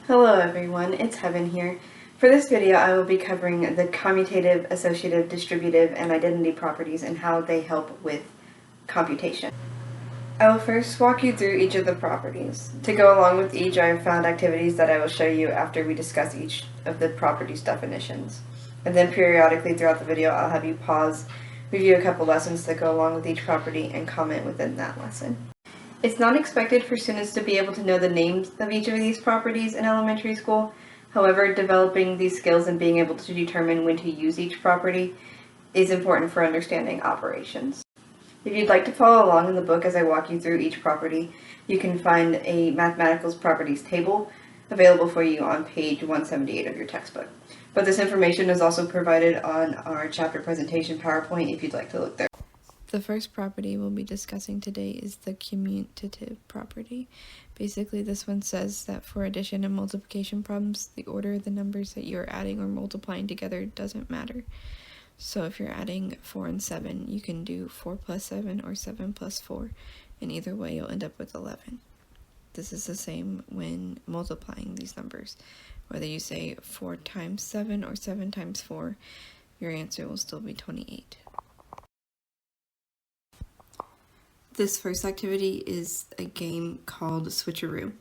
Hello everyone, it's Heaven here. For this video I will be covering the commutative, associative, distributive, and identity properties and how they help with computation. I will first walk you through each of the properties. To go along with each, I have found activities that I will show you after we discuss each of the properties' definitions. And then periodically throughout the video I'll have you pause, review a couple lessons that go along with each property, and comment within that lesson. It's not expected for students to be able to know the names of each of these properties in elementary school. However, developing these skills and being able to determine when to use each property is important for understanding operations. If you'd like to follow along in the book as I walk you through each property, you can find a mathematical properties table available for you on page 178 of your textbook. But this information is also provided on our chapter presentation PowerPoint if you'd like to look there. The first property we'll be discussing today is the commutative property. Basically, this one says that for addition and multiplication problems, the order of the numbers that you are adding or multiplying together doesn't matter. So if you're adding 4 and 7, you can do 4 plus 7 or 7 plus 4, and either way you'll end up with 11. This is the same when multiplying these numbers. Whether you say 4 times 7 or 7 times 4, your answer will still be 28. This first activity is a game called Switcheroo.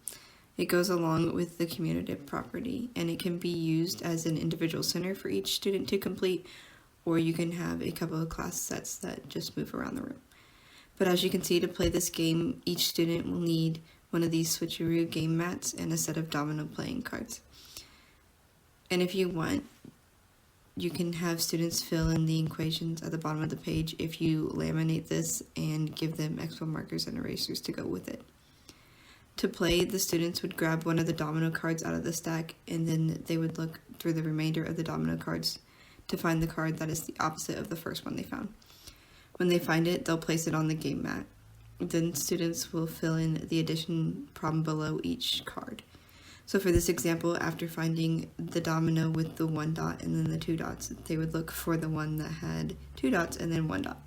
It goes along with the commutative property, and it can be used as an individual center for each student to complete, or you can have a couple of class sets that just move around the room. But as you can see, to play this game, each student will need one of these Switcheroo game mats and a set of domino playing cards. And if you want, you can have students fill in the equations at the bottom of the page if you laminate this and give them expo markers and erasers to go with it. To play, the students would grab one of the domino cards out of the stack, and then they would look through the remainder of the domino cards to find the card that is the opposite of the first one they found. When they find it, they'll place it on the game mat. Then students will fill in the addition problem below each card. So for this example, after finding the domino with the 1 dot and then the 2 dots, they would look for the one that had 2 dots and then 1 dot.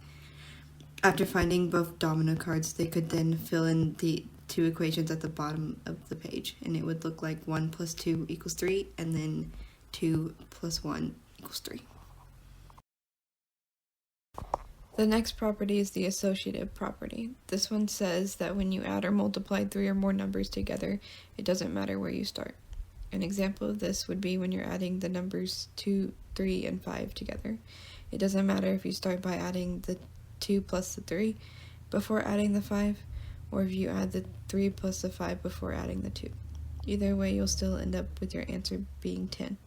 After finding both domino cards, they could then fill in the two equations at the bottom of the page, and it would look like 1 plus 2 equals 3, and then 2 plus 1 equals 3. The next property is the associative property. This one says that when you add or multiply 3 or more numbers together, it doesn't matter where you start. An example of this would be when you're adding the numbers 2, 3, and 5 together. It doesn't matter if you start by adding the 2 plus the 3 before adding the 5, or if you add the 3 plus the 5 before adding the 2. Either way, you'll still end up with your answer being 10.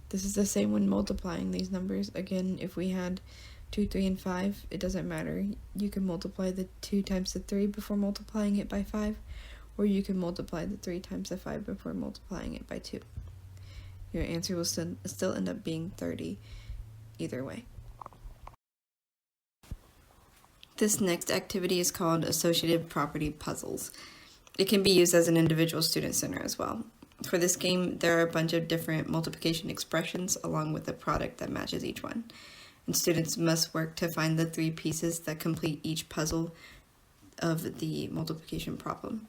This is the same when multiplying these numbers. Again, if we had 2, 3, and 5, it doesn't matter. You can multiply the 2 times the 3 before multiplying it by 5, or you can multiply the 3 times the 5 before multiplying it by 2. Your answer will still end up being 30 either way. This next activity is called Associative Property Puzzles. It can be used as an individual student center as well. For this game, there are a bunch of different multiplication expressions along with a product that matches each one. And students must work to find the 3 pieces that complete each puzzle of the multiplication problem.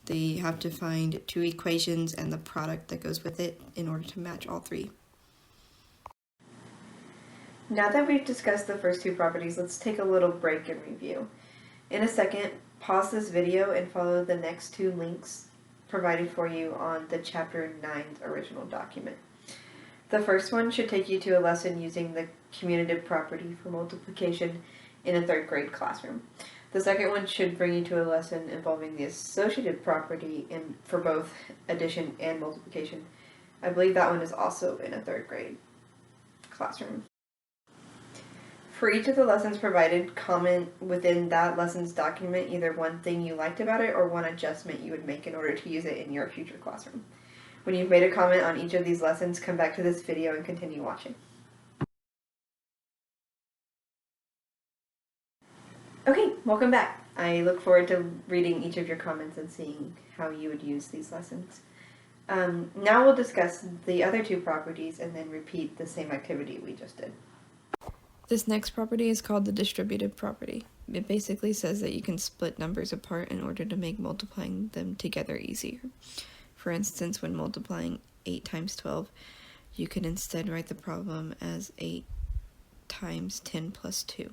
They have to find 2 equations and the product that goes with it in order to match all 3. Now that we've discussed the first 2 properties, let's take a little break and review. In a second, pause this video and follow the next 2 links provided for you on the Chapter 9's original document. The first one should take you to a lesson using the commutative property for multiplication in a 3rd grade classroom. The second one should bring you to a lesson involving the associative property for both addition and multiplication. I believe that one is also in a 3rd grade classroom. For each of the lessons provided, comment within that lesson's document either one thing you liked about it or one adjustment you would make in order to use it in your future classroom. When you've made a comment on each of these lessons, come back to this video and continue watching. Okay, welcome back. I look forward to reading each of your comments and seeing how you would use these lessons. Now we'll discuss the other 2 properties and then repeat the same activity we just did. This next property is called the distributive property. It basically says that you can split numbers apart in order to make multiplying them together easier. For instance, when multiplying 8 times 12, you can instead write the problem as 8 times 10 plus 2,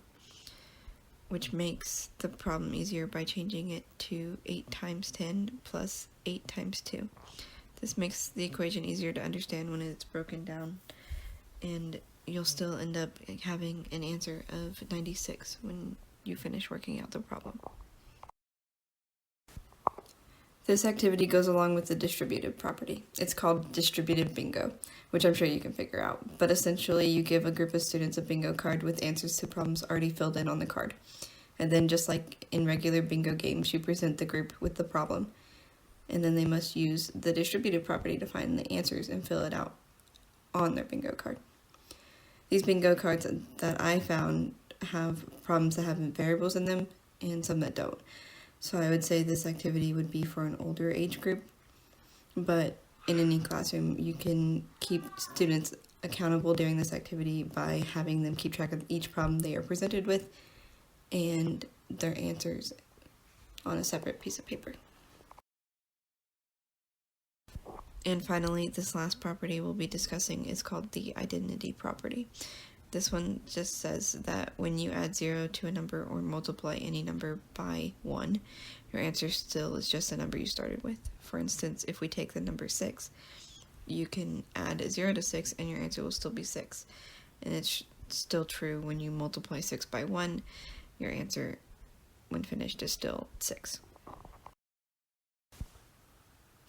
which makes the problem easier by changing it to 8 times 10 plus 8 times 2. This makes the equation easier to understand when it's broken down, and you'll still end up having an answer of 96 when you finish working out the problem. This activity goes along with the distributive property. It's called distributive bingo, which I'm sure you can figure out. But essentially, you give a group of students a bingo card with answers to problems already filled in on the card. And then just like in regular bingo games, you present the group with the problem. And then they must use the distributive property to find the answers and fill it out on their bingo card. These bingo cards that I found have problems that have variables in them and some that don't. So I would say this activity would be for an older age group, but in any classroom you can keep students accountable during this activity by having them keep track of each problem they are presented with and their answers on a separate piece of paper. And finally, this last property we'll be discussing is called the identity property. This one just says that when you add 0 to a number or multiply any number by 1, your answer still is just the number you started with. For instance, if we take the number 6, you can add 0 to 6 and your answer will still be 6. And it's still true when you multiply 6 by 1, your answer when finished is still 6.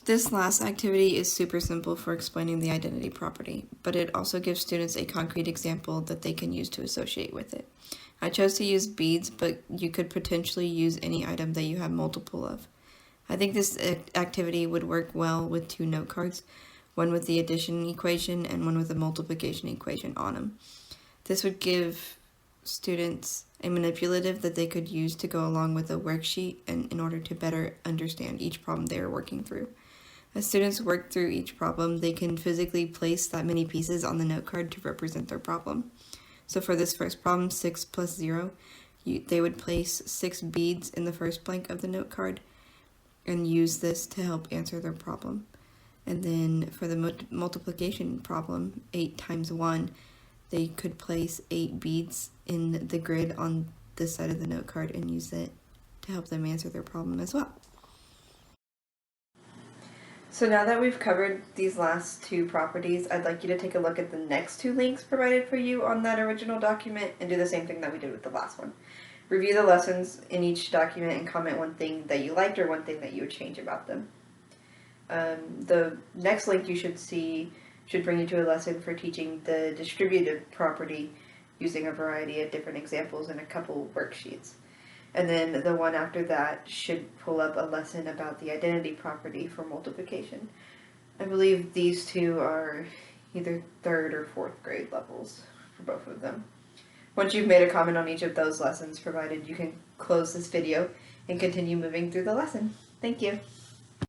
This last activity is super simple for explaining the identity property, but it also gives students a concrete example that they can use to associate with it. I chose to use beads, but you could potentially use any item that you have multiple of. I think this activity would work well with 2 note cards, one with the addition equation and one with the multiplication equation on them. This would give students a manipulative that they could use to go along with a worksheet and in order to better understand each problem they are working through. As students work through each problem, they can physically place that many pieces on the note card to represent their problem. So for this first problem, 6 plus 0, they would place 6 beads in the first blank of the note card and use this to help answer their problem. And then for the multiplication problem, 8 times 1, they could place 8 beads in the grid on this side of the note card and use it to help them answer their problem as well. So now that we've covered these last 2 properties, I'd like you to take a look at the next 2 links provided for you on that original document and do the same thing that we did with the last one. Review the lessons in each document and comment one thing that you liked or one thing that you would change about them. The next link you should see should bring you to a lesson for teaching the distributive property using a variety of different examples and a couple worksheets. And then the one after that should pull up a lesson about the identity property for multiplication. I believe these 2 are either 3rd or 4th grade levels for both of them. Once you've made a comment on each of those lessons provided, you can close this video and continue moving through the lesson. Thank you.